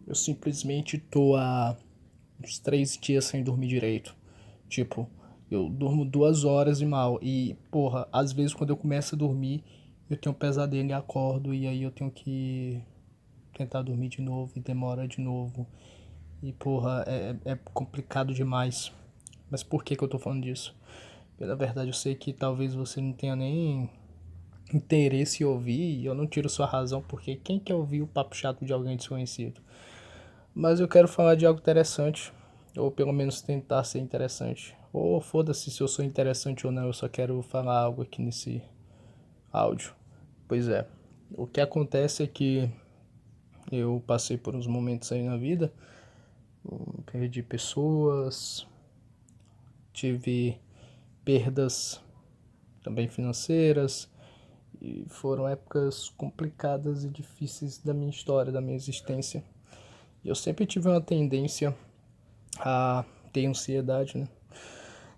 Eu simplesmente tô há uns 3 dias sem dormir direito. Tipo, eu durmo 2 horas e mal. E, porra, às vezes quando eu começo a dormir, eu tenho um pesadelo e acordo. E aí eu tenho que tentar dormir de novo e demora de novo. E, porra, é complicado demais. Mas por que que eu tô falando disso? Pela verdade, eu sei que talvez você não tenha nem interesse em ouvir. E eu não tiro sua razão, porque quem quer ouvir o papo chato de alguém desconhecido? Mas eu quero falar de algo interessante, ou pelo menos tentar ser interessante. Ou foda-se se eu sou interessante ou não, eu só quero falar algo aqui nesse áudio. Pois é, o que acontece é que eu passei por uns momentos aí na vida, perdi pessoas, tive perdas também financeiras, e foram épocas complicadas e difíceis da minha história, da minha existência. E eu sempre tive uma tendência a ter ansiedade, né?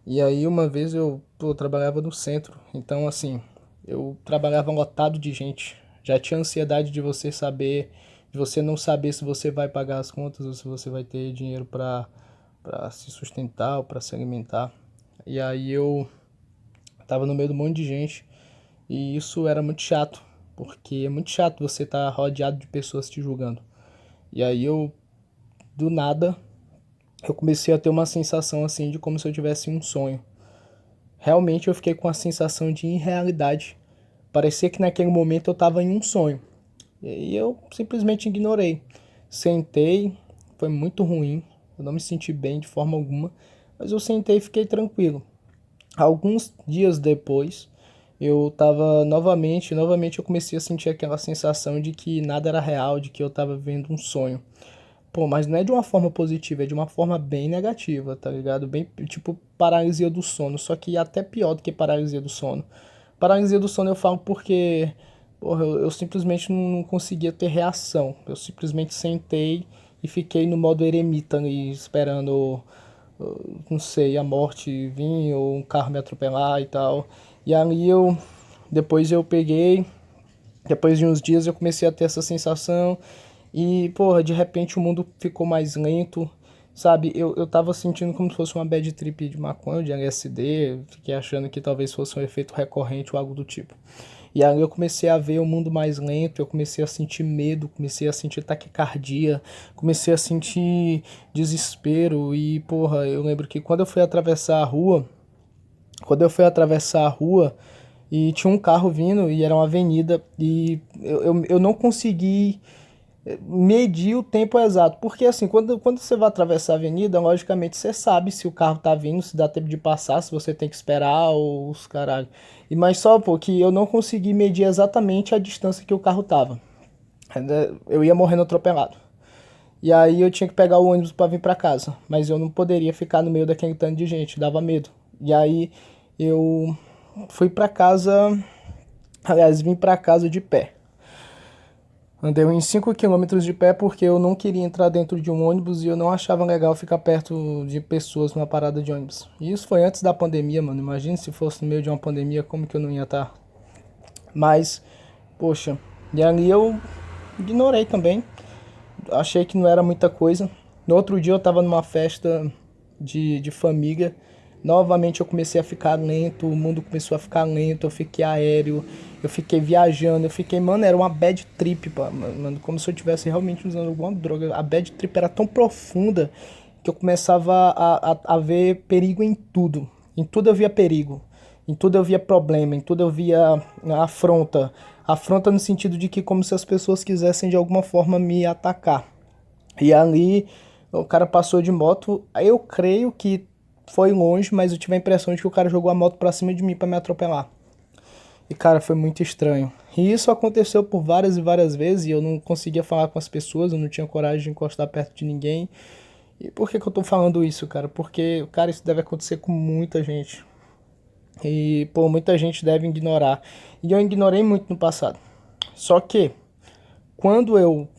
E aí uma vez eu trabalhava no centro, então assim, eu trabalhava lotado de gente. Já tinha ansiedade de você saber, de você não saber se você vai pagar as contas ou se você vai ter dinheiro para se sustentar ou para se alimentar. E aí eu tava no meio de um monte de gente e isso era muito chato, porque é muito chato você estar rodeado de pessoas te julgando. E aí eu do nada eu comecei a ter uma sensação assim de como se eu tivesse um sonho. Realmente eu fiquei com a sensação de irrealidade. Parecia que naquele momento eu estava em um sonho. E eu simplesmente ignorei. Sentei, foi muito ruim. Eu não me senti bem de forma alguma. Mas eu sentei e fiquei tranquilo. Alguns dias depois, eu estava novamente eu comecei a sentir aquela sensação de que nada era real, de que eu estava vivendo um sonho. Pô, mas não é de uma forma positiva, é de uma forma bem negativa, tá ligado? Bem, tipo, paralisia do sono, só que até pior do que paralisia do sono. Paralisia do sono eu falo porque, porra, eu simplesmente não conseguia ter reação. Eu simplesmente sentei e fiquei no modo eremita ali, esperando, não sei, a morte vir ou um carro me atropelar e tal. E ali depois eu peguei, depois de uns dias eu comecei a ter essa sensação e, porra, de repente o mundo ficou mais lento, sabe? Eu tava sentindo como se fosse uma bad trip de maconha, de LSD, fiquei achando que talvez fosse um efeito recorrente ou algo do tipo. E aí eu comecei a ver o mundo mais lento, eu comecei a sentir medo, comecei a sentir taquicardia, comecei a sentir desespero e, porra, eu lembro que quando eu fui atravessar a rua e tinha um carro vindo e era uma avenida e eu não consegui medir o tempo exato. Porque assim, quando você vai atravessar a avenida, logicamente você sabe se o carro tá vindo, se dá tempo de passar, se você tem que esperar ou os caralho. E mas só porque eu não consegui medir exatamente a distância que o carro tava. Eu ia morrendo atropelado. E aí eu tinha que pegar o ônibus para vir para casa, mas eu não poderia ficar no meio daquele tanto de gente, dava medo. E aí eu fui para casa, aliás, vim para casa de pé. Andei uns 5 quilômetros de pé porque eu não queria entrar dentro de um ônibus e eu não achava legal ficar perto de pessoas numa parada de ônibus. E isso foi antes da pandemia, mano. Imagina se fosse no meio de uma pandemia, como que eu não ia estar. Mas, poxa, e ali eu ignorei também. Achei que não era muita coisa. No outro dia eu tava numa festa de família. Novamente eu comecei a ficar lento, o mundo começou a ficar lento, eu fiquei aéreo, eu fiquei viajando, eu fiquei, mano, era uma bad trip, mano, como se eu estivesse realmente usando alguma droga. A bad trip era tão profunda que eu começava a ver perigo em tudo. Em tudo eu via perigo. Em tudo eu via problema, em tudo eu via afronta. Afronta no sentido de que como se as pessoas quisessem de alguma forma me atacar. E ali o cara passou de moto, eu creio que foi longe, mas eu tive a impressão de que o cara jogou a moto pra cima de mim pra me atropelar. E cara, foi muito estranho. E isso aconteceu por várias e várias vezes e eu não conseguia falar com as pessoas, eu não tinha coragem de encostar perto de ninguém. E por que que eu tô falando isso, cara? Porque, cara, isso deve acontecer com muita gente. E, pô, muita gente deve ignorar. E eu ignorei muito no passado. Só que, quando eu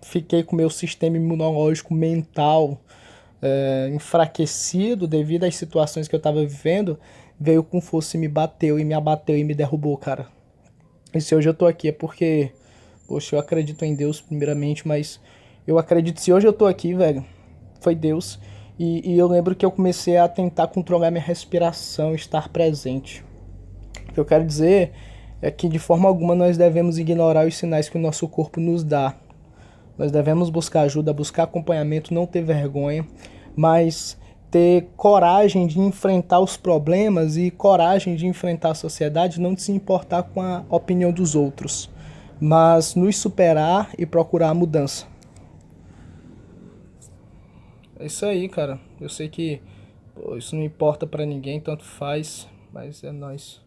fiquei com meu sistema imunológico mental enfraquecido devido às situações que eu tava vivendo, veio com força e me bateu, e me abateu e me derrubou, cara. E se hoje eu tô aqui é porque, poxa, eu acredito em Deus primeiramente, mas Eu acredito, se hoje eu tô aqui, velho, foi Deus. E eu lembro que eu comecei a tentar controlar minha respiração, estar presente. O que eu quero dizer é que de forma alguma nós devemos ignorar os sinais que o nosso corpo nos dá. Nós devemos buscar ajuda, buscar acompanhamento, não ter vergonha, mas ter coragem de enfrentar os problemas e coragem de enfrentar a sociedade, não de se importar com a opinião dos outros, mas nos superar e procurar a mudança. É isso aí, cara. Eu sei que pô, isso não importa pra ninguém, tanto faz, mas é nóis.